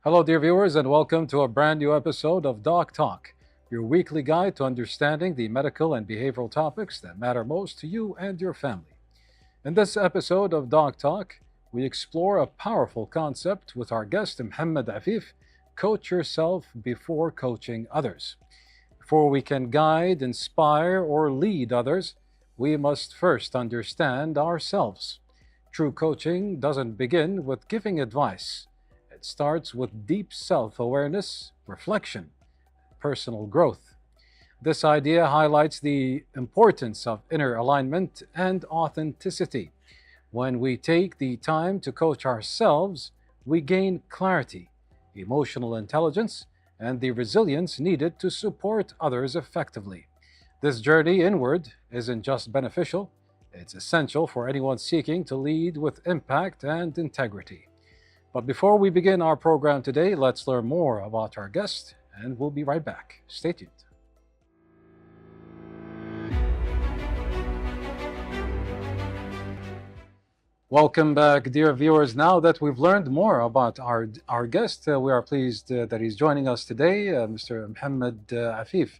Hello, dear viewers, and welcome to a brand new episode of Doc Talk, your weekly guide to understanding the medical and behavioral topics that matter most to you and your family. In this episode of Doc Talk, we explore a powerful concept with our guest, Mohammed Afif: coach yourself before coaching others. Before we can guide, inspire, or lead others, we must first understand ourselves. True coaching doesn't begin with giving advice. It starts with deep self awareness, reflection, personal growth. This idea highlights the importance of inner alignment and authenticity. When we take the time to coach ourselves, we gain clarity, emotional intelligence, and the resilience needed to support others effectively. This journey inward isn't just beneficial, it's essential for anyone seeking to lead with impact and integrity. But before we begin our program today, let's learn more about our guest, and we'll be right back. Stay tuned. Welcome back, dear viewers. Now that we've learned more about our guest, we are pleased that he's joining us today, Mr. Mohammed Afif.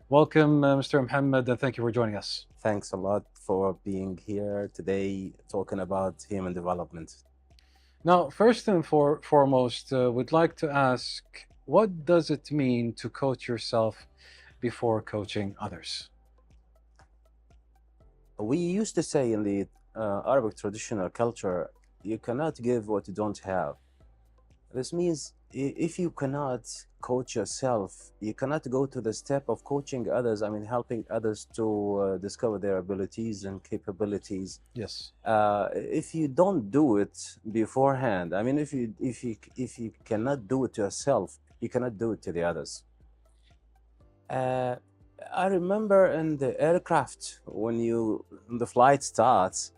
Welcome, Mr. Mohammed, and thank you for joining us. Thanks a lot for being here today talking about human development. Now, first and foremost, we'd like to ask, what does it mean to coach yourself before coaching others? We used to say in the Arabic traditional culture, you cannot give what you don't have. This means if you cannot coach yourself, you cannot go to the step of coaching others, helping others to discover their abilities and capabilities. Yes. If you don't do it beforehand, if you cannot do it to yourself, you cannot do it to the others. I remember in the aircraft when the flight starts,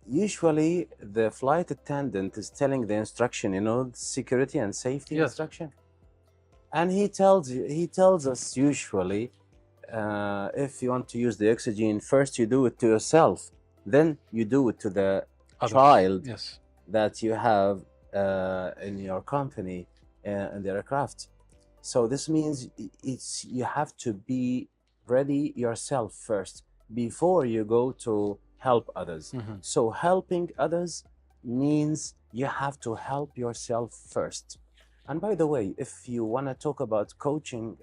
usually the flight attendant is telling the instruction, security and safety Yes. instruction, and he tells us usually, if you want to use the oxygen, first you do it to yourself, then you do it to the Others. child Yes. that you have in your company in the aircraft. So this means you have to be ready yourself first before you go to help others. Mm-hmm. So helping others means you have to help yourself first. And by the way, if you want to talk about coaching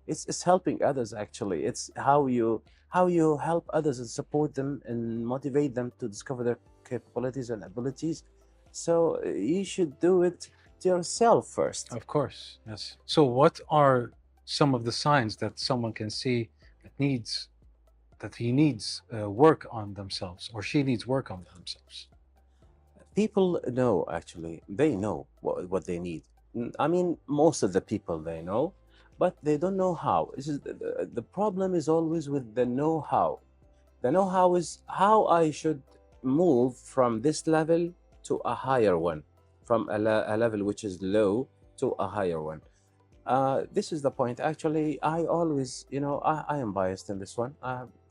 it's helping others actually. It's how you help others and support them and motivate them to discover their capabilities and abilities. So you should do it to yourself first. Of course, yes. So, what are some of the signs that someone can see that he needs work on themselves, or she needs work on themselves? People know, actually, they know what they need. Most of the people, they know, but they don't know how. The problem is always with the know-how. The know-how is how I should move from this level to a higher one, from a level which is low to a higher one. This is the point. Actually, I always, I am biased in this one.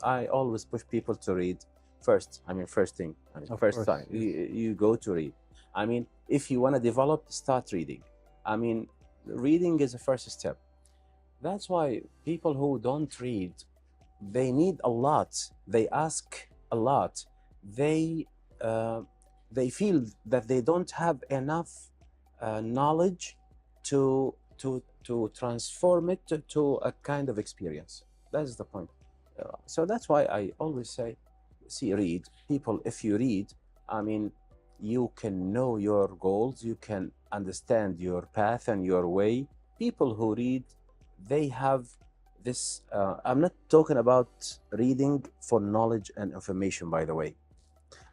I always push people to read first. First thing, Of first course, time yes. you go to read. If you want to develop, start reading. Reading is the first step. That's why people who don't read, they need a lot. They ask a lot. They feel that they don't have enough knowledge to transform it to a kind of experience. That's the point. So that's why I always say, read. People, if you read, you can know your goals, you can understand your path and your way. People who read, they have this, I'm not talking about reading for knowledge and information, by the way.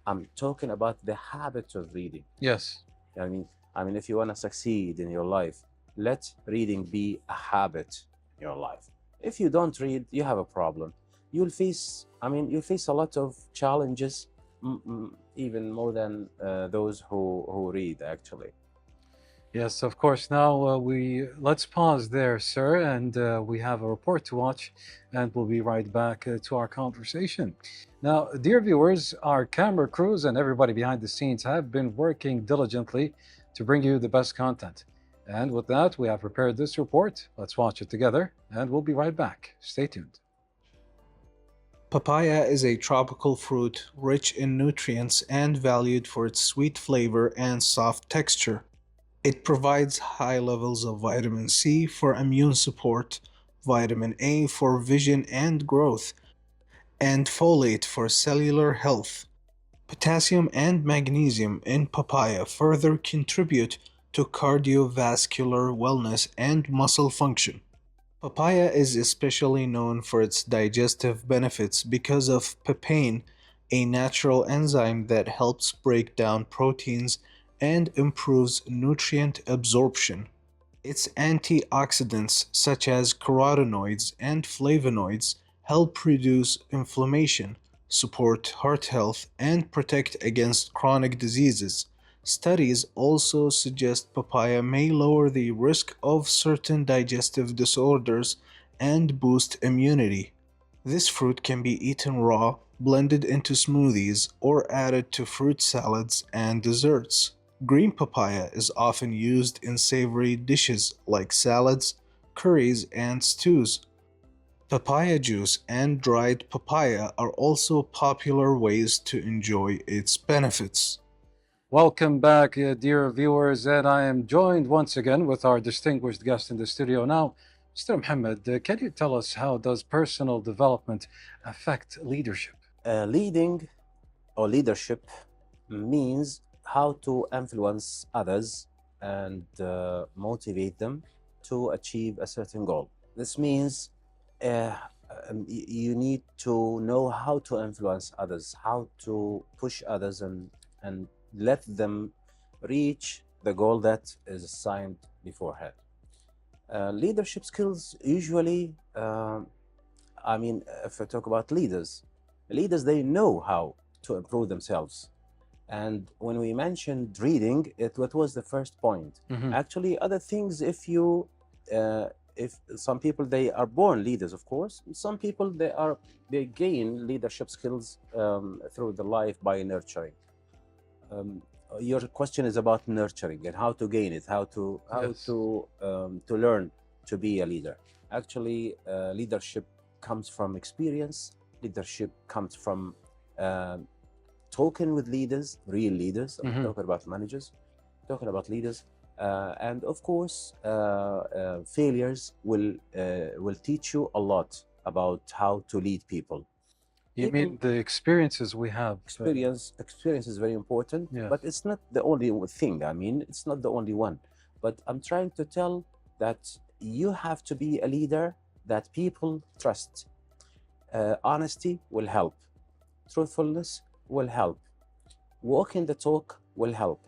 I'm talking about the habit of reading. Yes. If you want to succeed in your life, let reading be a habit in your life. If you don't read, you have a problem. You'll face a lot of challenges, even more than those who read, actually. Yes, of course. Now let's pause there, sir, and we have a report to watch, and we'll be right back to our conversation. Now, dear viewers, our camera crews and everybody behind the scenes have been working diligently to bring you the best content. And with that, we have prepared this report. Let's watch it together, and we'll be right back. Stay tuned. Papaya is a tropical fruit rich in nutrients and valued for its sweet flavor and soft texture. It provides high levels of vitamin C for immune support, vitamin A for vision and growth, and folate for cellular health. Potassium and magnesium in papaya further contribute to cardiovascular wellness and muscle function. Papaya is especially known for its digestive benefits because of papain, a natural enzyme that helps break down proteins and improves nutrient absorption. Its antioxidants, such as carotenoids and flavonoids, help reduce inflammation, support heart health, and protect against chronic diseases. Studies also suggest papaya may lower the risk of certain digestive disorders and boost immunity. This fruit can be eaten raw, blended into smoothies, or added to fruit salads and desserts. Green papaya is often used in savory dishes like salads, curries, and stews. Papaya juice and dried papaya are also popular ways to enjoy its benefits. Welcome back, dear viewers, and I am joined once again with our distinguished guest in the studio now. Mr. Mohammed, can you tell us how does personal development affect leadership? Leading or leadership means how to influence others and motivate them to achieve a certain goal. This means you need to know how to influence others, how to push others and let them reach the goal that is assigned beforehand. Leadership skills usually, if I talk about leaders, they know how to improve themselves. And when we mentioned reading, what was the first point? Mhm. Actually, other things, if some people they are born leaders, of course, some people they gain leadership skills through the life by nurturing. Your question is about nurturing and how to gain it, how Yes. to learn to be a leader. Actually, leadership comes from experience. Leadership comes from talking with leaders, real leaders. I'm Mhm. talking about managers, talking about leaders, and of course, failures will teach you a lot about how to lead people. You mean the experiences we have? Experience is very important, Yes. but it's not the only thing. I mean, it's not the only one. But I'm trying to tell that you have to be a leader that people trust. Honesty will help. Truthfulness will help. Walking the talk will help.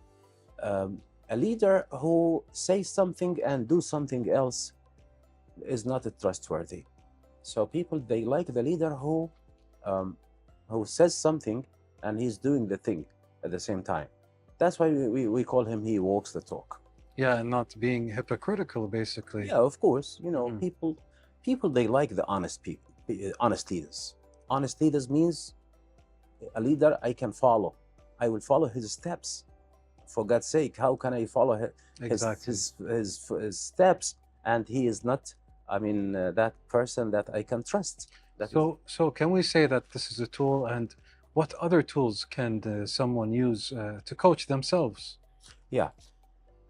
A leader who says something and do something else is not trustworthy. So people, they like the leader who says something and he's doing the thing at the same time. That's why we call him, he walks the talk. Yeah, and not being hypocritical, basically. Yeah, of course. You know, Mhm. people they like the honest people, honest leaders. Honest leaders means a leader I can follow. I will follow his steps. For God's sake, how can I follow Exactly. his steps and he is not, that person that I can trust? So can we say that this is a tool, and what other tools can someone use to coach themselves? Yeah.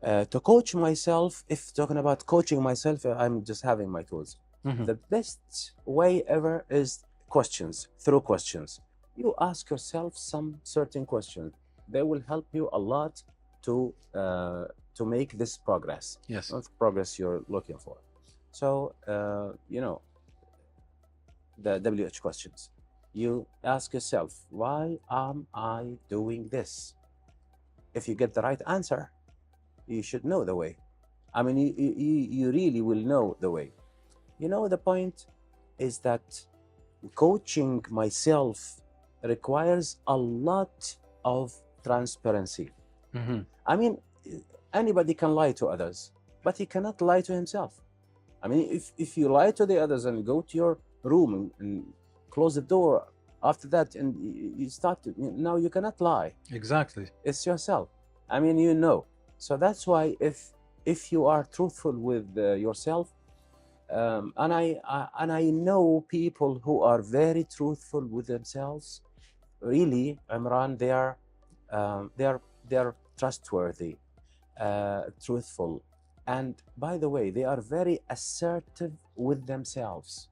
To coach myself, if talking about coaching myself, I'm just having my tools. Mhm. The best way ever is questions, through questions. You ask yourself some certain questions. They will help you a lot to make this progress, Yes. not progress you're looking for. So, the WH questions. You ask yourself, why am I doing this? If you get the right answer, you should know the way. I mean, you really will know the way. You know, the point is that coaching myself requires a lot of transparency. Mhm. I mean, anybody can lie to others, but he cannot lie to himself. I mean, if you lie to the others and go to your room and close the door after that, and you start to, now you cannot lie. Exactly. It's yourself. I mean, you know. So that's why if if you are truthful with yourself, and I know people who are very truthful with themselves. Really, Imran, they are trustworthy, truthful, and by the way, they are very assertive with themselves.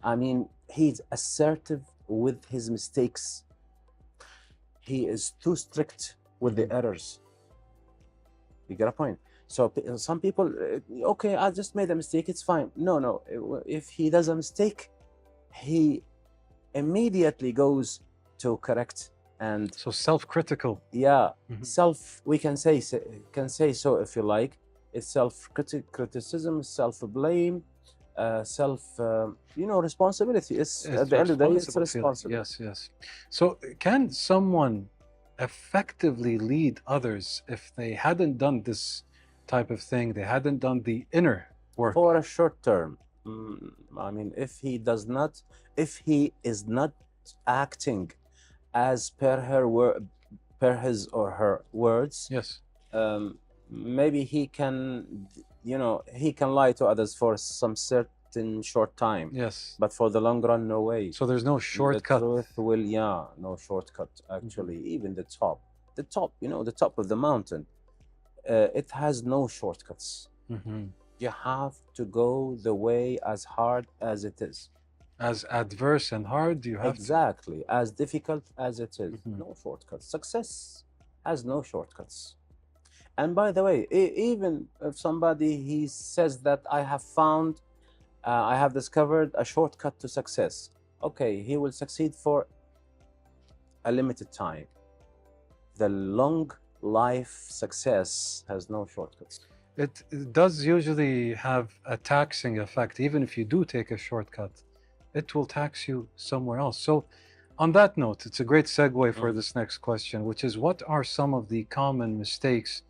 I mean, he's assertive with his mistakes. He is too strict with the errors. You get a point? So some people, okay, I just made a mistake, it's fine. No, no. If he does a mistake, he immediately goes to correct. And So self-critical. yeah, Mhm. we can say so if you like. It's self-criticism, self-blame, responsibility. It's It's at the end of the day, it's responsible feeling. responsibility. Yes, yes. So can someone effectively lead others if they hadn't done this type of thing? They hadn't done the inner work. For a short term. I mean, if he is not acting as per his or her words, Yes. maybe he can, he can lie to others for some certain short time. Yes. But for the long run, no way. So there's no shortcut. The truth will, no shortcut. Actually, even the top, the top of the mountain, it has no shortcuts. Mhm. You have to go the way as hard as it is. As adverse and hard, you have Exactly. As difficult as it is. Mhm. No shortcuts. Success has no shortcuts. And by the way, even if somebody he says that I have discovered a shortcut to success. Okay, he will succeed for a limited time. The long life success has no shortcuts. It does usually have a taxing effect. Even if you do take a shortcut, it will tax you somewhere else. So, on that note, it's a great segue for this next question, which is what are some of the common mistakes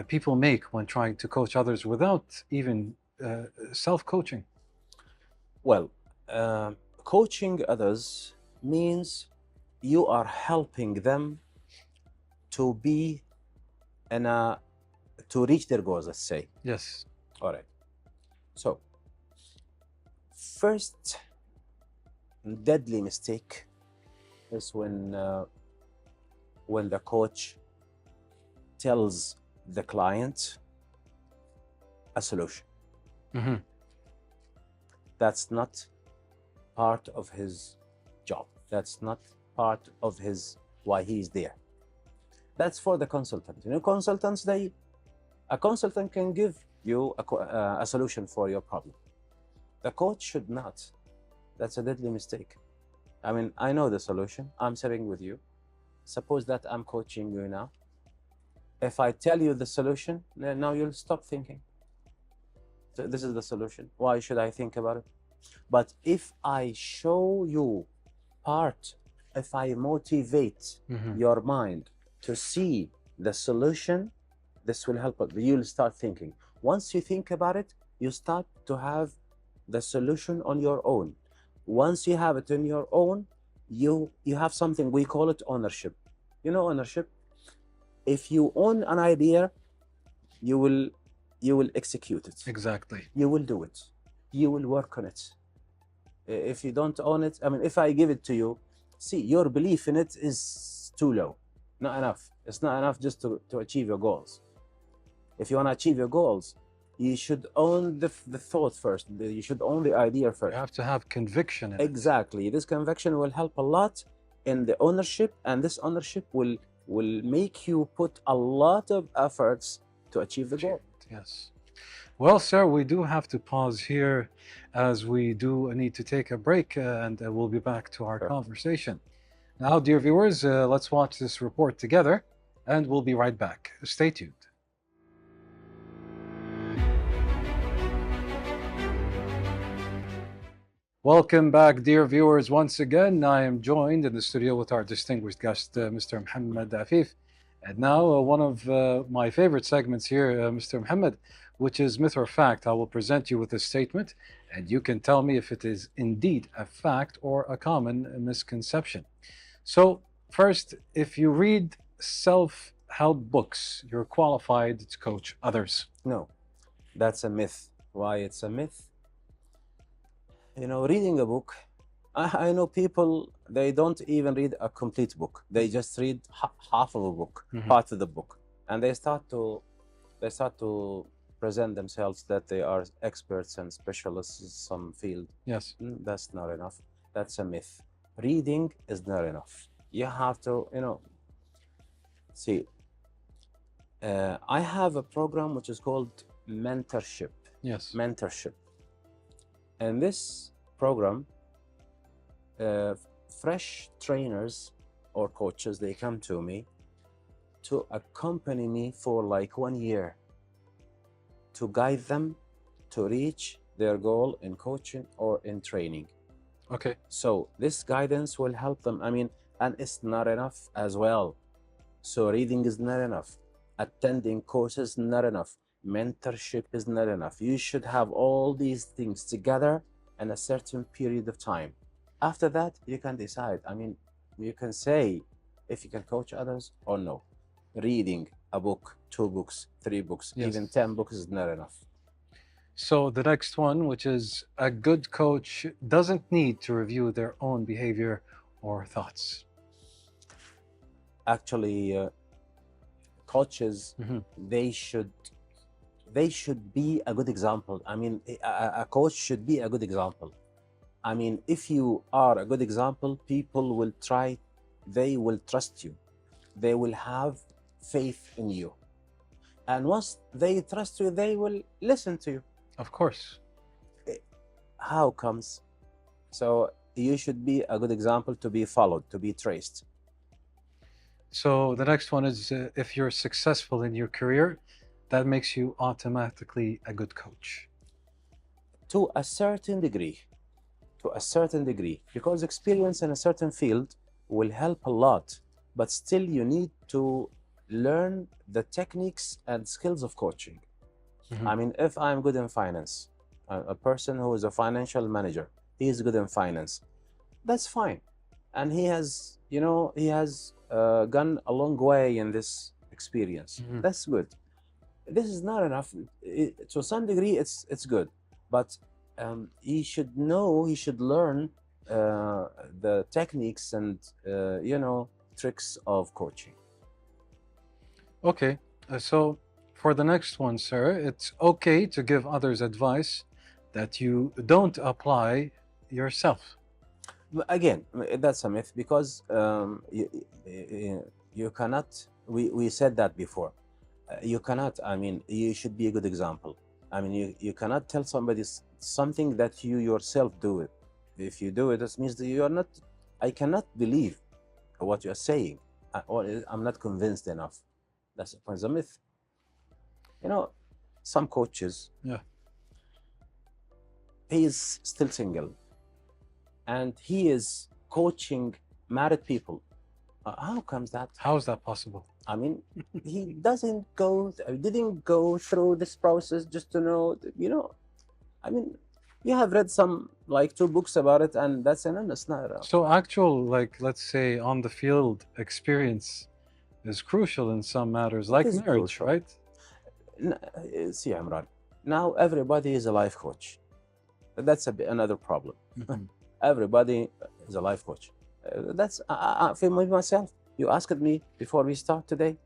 people make when trying to coach others without even self-coaching? Well, coaching others means you are helping them to be to reach their goals, let's say. Yes. All right. So, first deadly mistake is when the coach tells the client a solution. Mm-hmm. That's not part of his job. That's not part of his why he's there. That's for the consultant. Consultants, a consultant can give you a solution for your problem. The coach should not. That's a deadly mistake. I mean, I know the solution. I'm sitting with you. Suppose that I'm coaching you now. If I tell you the solution, then now you'll stop thinking. So this is the solution. Why should I think about it? But if I show you if I motivate your mind to see the solution, this will help. You'll start thinking. Once you think about it, you start to have the solution on your own. Once you have it on your own, you have something, we call it ownership. Ownership. If you own an idea, you will execute it. Exactly. You will do it. You will work on it. If you don't own it, I mean, if I give it to you, see, your belief in it is too low. Not enough. It's not enough just to achieve your goals. If you want to achieve your goals, you should own the thought first. You should own the idea first. You have to have conviction in Exactly. This conviction will help a lot in the ownership, and this ownership will make you put a lot of efforts to achieve the goal. Yes. Well, sir, we do have to pause here as we do need to take a break and we'll be back to our conversation. Now, dear viewers, let's watch this report together and we'll be right back. Stay tuned. Welcome back, dear viewers. Once again, I am joined in the studio with our distinguished guest, Mr. Mohammed Afif. And now, one of my favorite segments here, Mr. Mohammed, which is myth or fact. I will present you with a statement, and you can tell me if it is indeed a fact or a common misconception. So, first, if you read held books, you're qualified to coach others. No, that's a myth. Why it's a myth? Reading a book, I know people, they don't even read a complete book. They just read half of a book, part of the book, and they start to present themselves that they are experts and specialists in some field. Yes. That's not enough. That's a myth. Reading is not enough. You have to, see. I have a program which is called mentorship. Yes. Mentorship. And this program, fresh trainers or coaches, they come to me to accompany me for like 1 year to guide them to reach their goal in coaching or in training. Okay. So this guidance will help them. And it's not enough as well. So reading is not enough. Attending courses not enough. Mentorship is not enough. You should have all these things together in a certain period of time. After that, you can decide. You can say if you can coach others or no. Reading a book, 2 books, 3 books, Yes. even 10 books is not enough. So the next one, which is a good coach doesn't need to review their own behavior or thoughts. Actually, coaches, they should be a good example. A coach should be a good example. If you are a good example, people will they will trust you. They will have faith in you. And once they trust you, they will listen to you. Of course. How comes? So you should be a good example to be followed, to be traced. So the next one is if you're successful in your career, that makes you automatically a good coach. To a certain degree, because experience in a certain field will help a lot, but still you need to learn the techniques and skills of coaching. If I'm good in finance, a person who is a financial manager, he is good in finance, that's fine. And he has gone a long way in this experience. That's good. This is not enough. To some degree, it's good, but he should learn the techniques and tricks of coaching. Okay, so for the next one, sir, it's okay to give others advice that you don't apply yourself. Again, that's a myth, because you cannot. We said that before. You cannot. You should be a good example. You cannot tell somebody something that you yourself do it. If you do it, that means that you are not. I cannot believe what you are saying, or I'm not convinced enough. That's a myth. Some coaches. Yeah. He is still single, and he is coaching married people. How comes that? How is that possible? He didn't go through this process just to know. You have read some 2 books about it, and that's enough. So actual, let's say, on the field experience is crucial in some matters, like marriage, crucial. right? See, Imran, now everybody is a life coach. That's another problem. Everybody is a life coach. That's for myself. You asked me before we start today.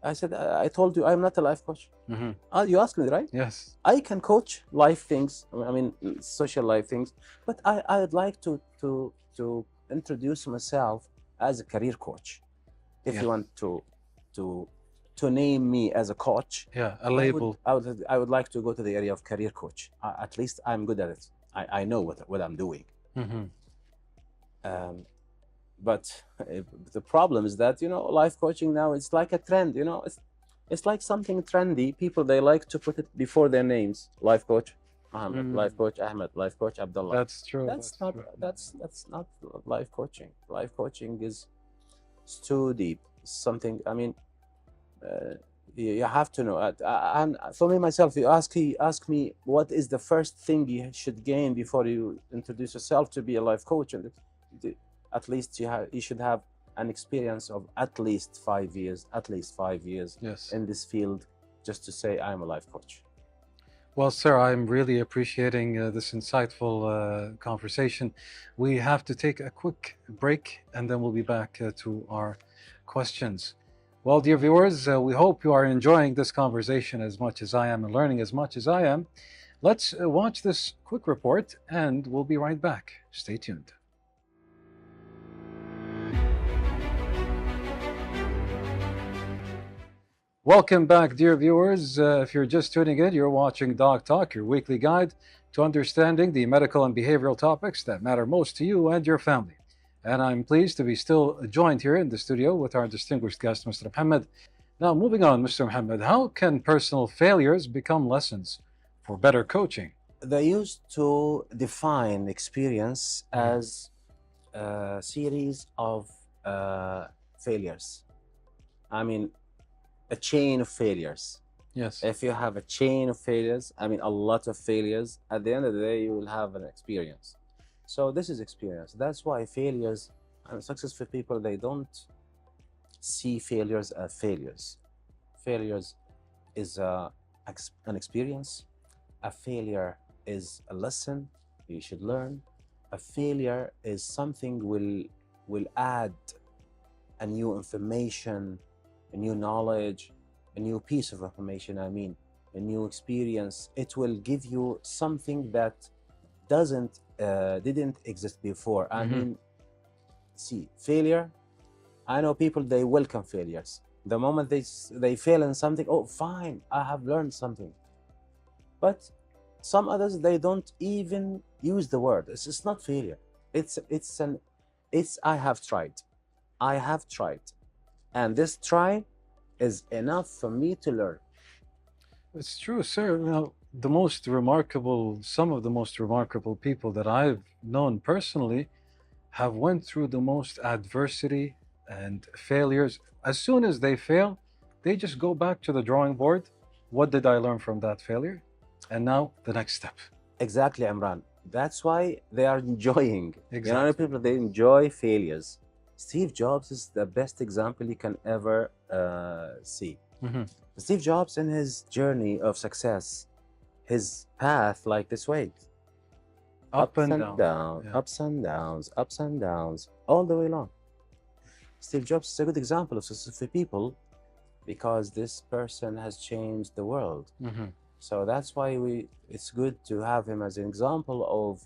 I said, I told you I'm not a life coach. You asked me, right? Yes. I can coach life things, social life things, but I would like to introduce myself as a career coach. If you want to name me as a coach, a label. I would like to go to the area of career coach. At least I'm good at it. I know what I'm doing. But the problem is that life coaching now, it's like a trend. It's like something trendy. People, they like to put it before their names. Life coach Ahmed, life coach Ahmed, life coach Abdullah. That's true. That's not life coaching. Life coaching is too deep. Something. You have to know. And for me myself, you ask me what is the first thing you should gain before you introduce yourself to be a life coach, and at least you should have an experience of at least 5 years, Yes. in this field, just to say I'm a life coach. Well, sir, I'm really appreciating this insightful conversation. We have to take a quick break and then we'll be back to our questions. Well, dear viewers, we hope you are enjoying this conversation as much as I am and learning as much as I am. Let's watch this quick report and we'll be right back. Stay tuned. Welcome back, dear viewers. If you're just tuning in, you're watching Doc Talk, your weekly guide to understanding the medical and behavioral topics that matter most to you and your family. And I'm pleased to be still joined here in the studio with our distinguished guest, Mr. Mohammed. Now, moving on, Mr. Mohammed, how can personal failures become lessons for better coaching? They used to define experience as a series of failures. I mean, a chain of failures. Yes. If you have a chain of failures, I mean, a lot of failures, at the end of the day, you will have an experience. So this is experience. That's why failures and successful people, they don't see failures as failures. Failures is an experience. A failure is a lesson you should learn. A failure is something will add a new information, a new knowledge, a new piece of information, I mean, a new experience. It will give you something that didn't exist before. I mean, see, failure, I know people, they welcome failures. The moment they fail in something, oh, fine, I have learned something. But some others, they don't even use the word. It's not failure. It's I have tried. I have tried. And this try is enough for me to learn. It's true, sir. Now, some of the most remarkable people that I've known personally have went through the most adversity and failures. As soon as they fail, they just go back to the drawing board. What did I learn from that failure? And now the next step. Exactly, Imran. That's why they are enjoying. Exactly. You know, people, they enjoy failures. Steve Jobs is the best example you can ever see. Steve Jobs, in his journey of success, his path like this way, Up and down, Yeah. ups and downs, all the way long. Steve Jobs is a good example of successful people because this person has changed the world. So that's why it's good to have him as an example of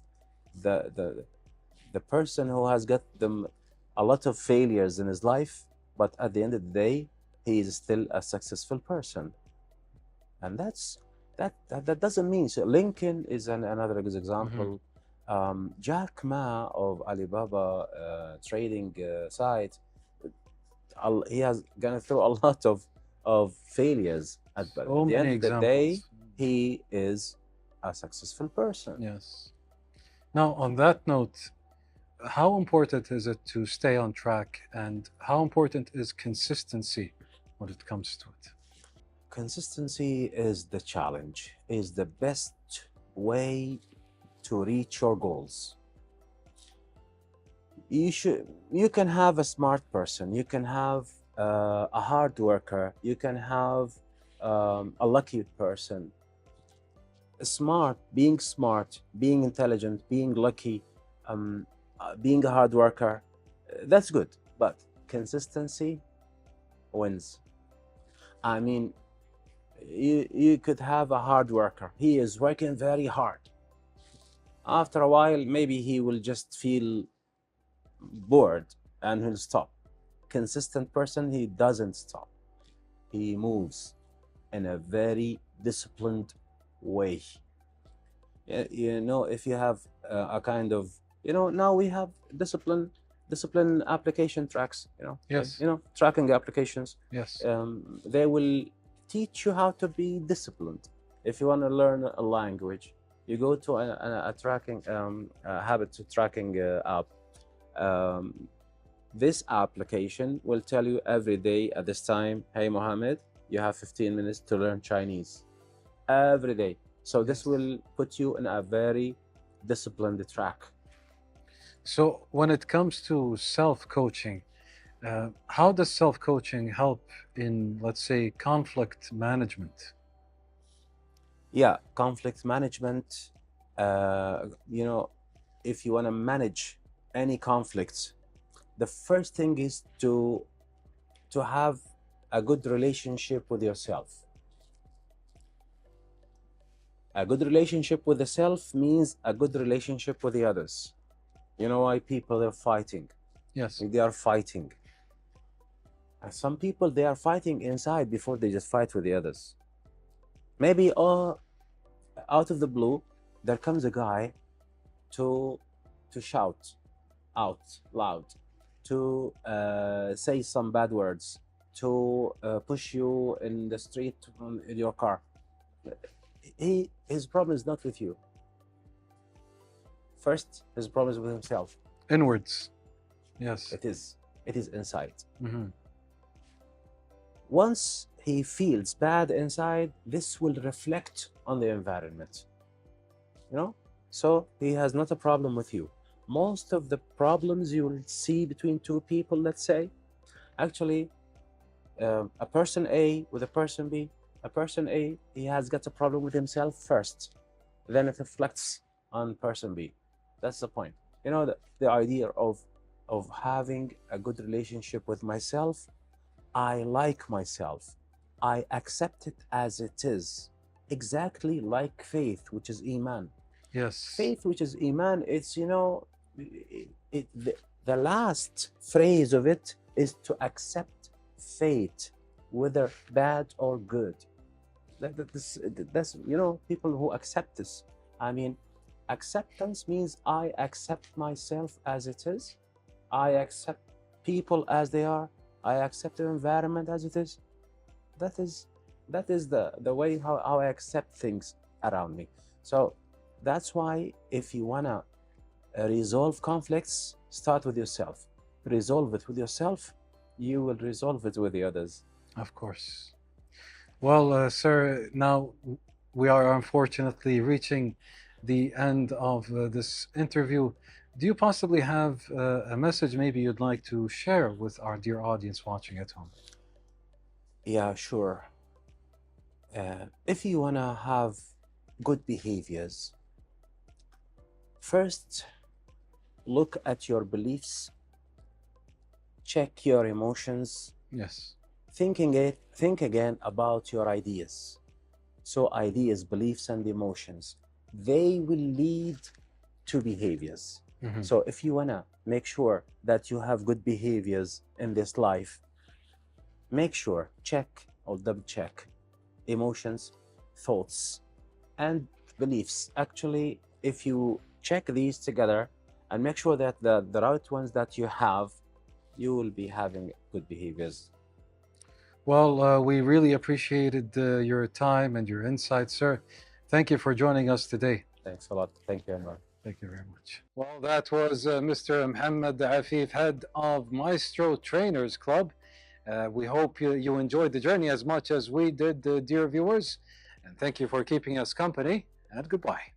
the person who has got them a lot of failures in his life, but at the end of the day, he is still a successful person. And that doesn't mean so. Lincoln is another good example. Jack Ma of Alibaba trading site, he has gone through a lot of failures. But at the end of the day, he is a successful person. Yes. Now, on that note, how important is it to stay on track, and how important is consistency when it comes to it? Consistency is the challenge, is the best way to reach your goals. You can have a smart person, you can have a hard worker, you can have a lucky person. Smart, being intelligent, being lucky, being a hard worker, that's good, but consistency wins. I mean, you could have a hard worker, he is working very hard. After a while, maybe he will just feel bored and he'll stop. Consistent person, he doesn't stop. He moves in a very disciplined way. You know, if you have a kind of, you know, now we have discipline application tracks, you know. Yes. You know, tracking applications. Yes. They will teach you how to be disciplined. If you want to learn a language, you go to a tracking habit tracking app. This application will tell you every day at this time, hey Mohammed, you have 15 minutes to learn Chinese every day. So this will put you in a very disciplined track. So when it comes to self-coaching, How does self coaching help in, let's say, conflict management? Yeah, conflict management. You know, if you want to manage any conflicts, the first thing is to have a good relationship with yourself. A good relationship with the self means a good relationship with the others. You know why people are fighting? Yes. They are fighting. And some people, they are fighting inside before they just fight with the others. Maybe out of the blue, there comes a guy to shout out loud, to say some bad words, to push you in the street in your car. His problem is not with you. First, his problem is with himself. Inwards. Yes. It is inside. Hmm. Once he feels bad inside, this will reflect on the environment. You know, so he has not a problem with you. Most of the problems you will see between two people, let's say, actually, a person A with a person B, a person A, he has got a problem with himself first, then it reflects on person B. That's the point. You know, the idea of having a good relationship with myself. I like myself. I accept it as it is, exactly like faith, which is Iman. Yes. Faith, which is Iman, it's, you know, the last phrase of it is to accept fate, whether bad or good. That's, you know, people who accept this. I mean, acceptance means I accept myself as it is. I accept people as they are. I accept the environment as it is. That is the way how I accept things around me. So that's why if you wanna resolve conflicts, start with yourself. Resolve it with yourself, you will resolve it with the others. Of course. Well, sir, now we are unfortunately reaching the end of this interview. Do you possibly have a message maybe you'd like to share with our dear audience watching at home? Yeah, sure. If you want to have good behaviors, first look at your beliefs, check your emotions, Yes. think again about your ideas. So ideas, beliefs, and emotions, they will lead to behaviors. Mhm. So if you want to make sure that you have good behaviors in this life, make sure, check or double check emotions, thoughts, and beliefs. Actually, if you check these together and make sure that the right ones that you have, you will be having good behaviors. Well, we really appreciated your time and your insights, sir. Thank you for joining us today. Thanks a lot. Thank you, Anwar. Thank you very much. Well, that was Mr. Mohammed Afif, head of Maestro Trainers Club. We hope you enjoyed the journey as much as we did, dear viewers. And thank you for keeping us company, and goodbye.